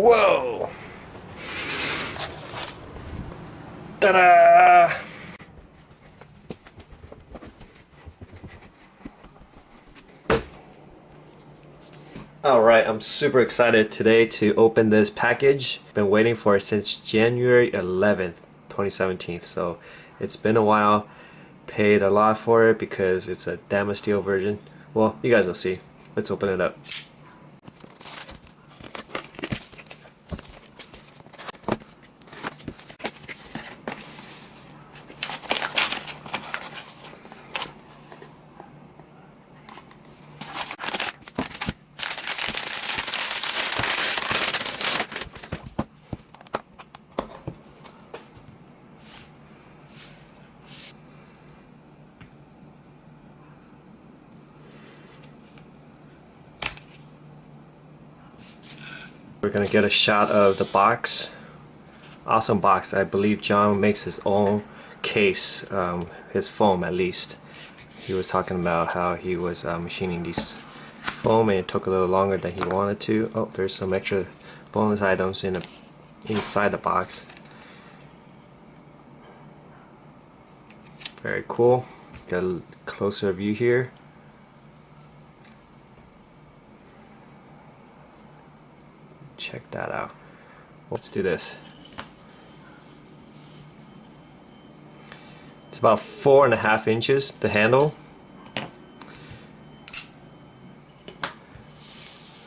Whoa! Ta-da! Alright, I'm super excited today to open this package. Been waiting for it since January 11th, 2017. So it's been a while. Paid a lot for it because it's a Damascene steel version. Well, you guys will see. Let's open it up. We're gonna get a shot of the box. Awesome box. I believe John makes his own case, his foam at least. He was talking about how he was machining these foam and it took a little longer than he wanted to. Oh, there's some extra bonus items inside the box. Very cool. Got a closer view here. Check that out. Let's do this. It's about 4.5 inches, the handle.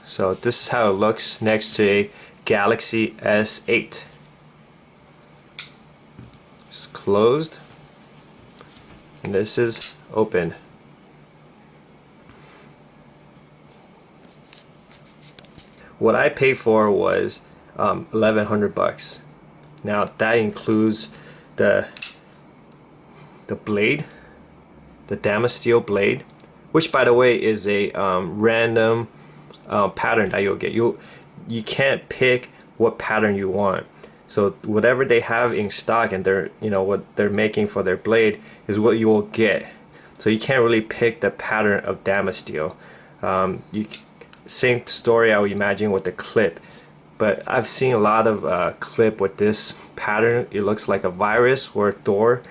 So this is how it looks next to a Galaxy S8. It's closed. And this is open. What I paid for was 1,100 bucks. Now that includes the blade, the Damascene steel blade, which by the way is a random pattern that you'll get. You can't pick what pattern you want. So whatever they have in stock and what they're making for their blade is what you will get. So you can't really pick the pattern of Damascene steel. Same story I would imagine with the clip, but I've seen a lot of clip with this pattern. It looks like a virus or a door.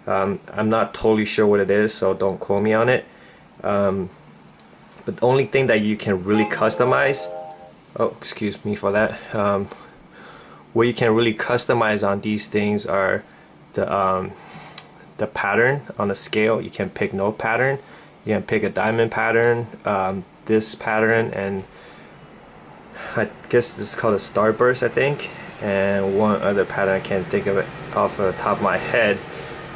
I'm not totally sure what it is, so don't quote me on it. But the only thing that you can really customize, oh excuse me for that, what you can really customize on these things are the pattern on the scale. You can pick no pattern, you can pick a diamond pattern, this pattern, and I guess this is called a starburst, I think, and one other pattern I can't think of it off the top of my head.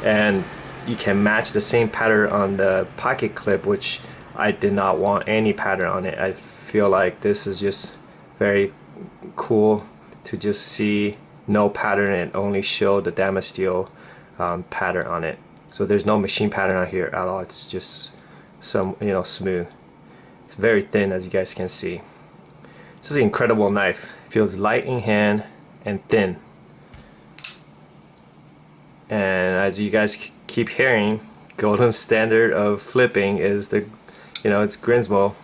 And you can match the same pattern on the pocket clip, which I did not want any pattern on it. I feel like this is just very cool to just see no pattern and only show the Damascene steel pattern on it. So there's no machine pattern on here at all. It's just some smooth. It's very thin, as you guys can see. This is an incredible knife. It feels light in hand and thin. And as you guys keep hearing, golden standard of flipping is it's Grimsmo.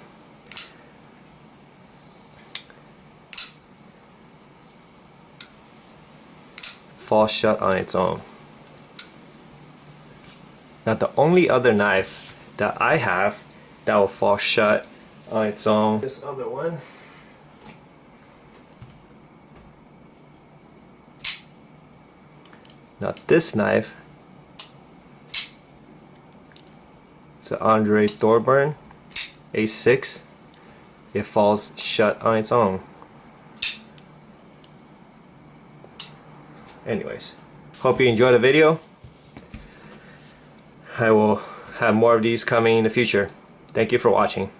Falls shut on its own. Now the only other knife that I have that will fall shut on its own, this other one. Now this knife, it's an Andre Thorburn A6. It falls shut on its own. Anyways, hope you enjoyed the video. I will have more of these coming in the future. Thank you for watching.